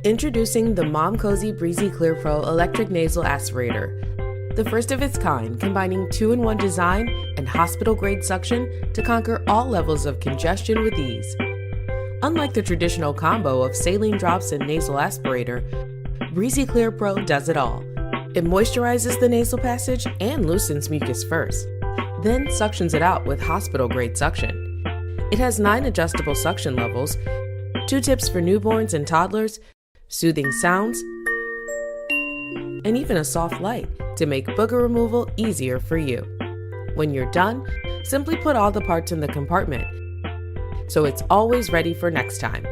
Introducing the Mom Cozy Breezy Clear Pro Electric Nasal Aspirator, the first of its kind, combining 2-in-1 design and hospital-grade suction to conquer all levels of congestion with ease. Unlike the traditional combo of saline drops and nasal aspirator, Breezy Clear Pro does it all. It moisturizes the nasal passage and loosens mucus first, then suctions it out with hospital-grade suction. It has 9 adjustable suction levels, 2 tips for newborns and toddlers, soothing sounds, and even a soft light to make booger removal easier for you. When you're done, simply put all the parts in the compartment so it's always ready for next time.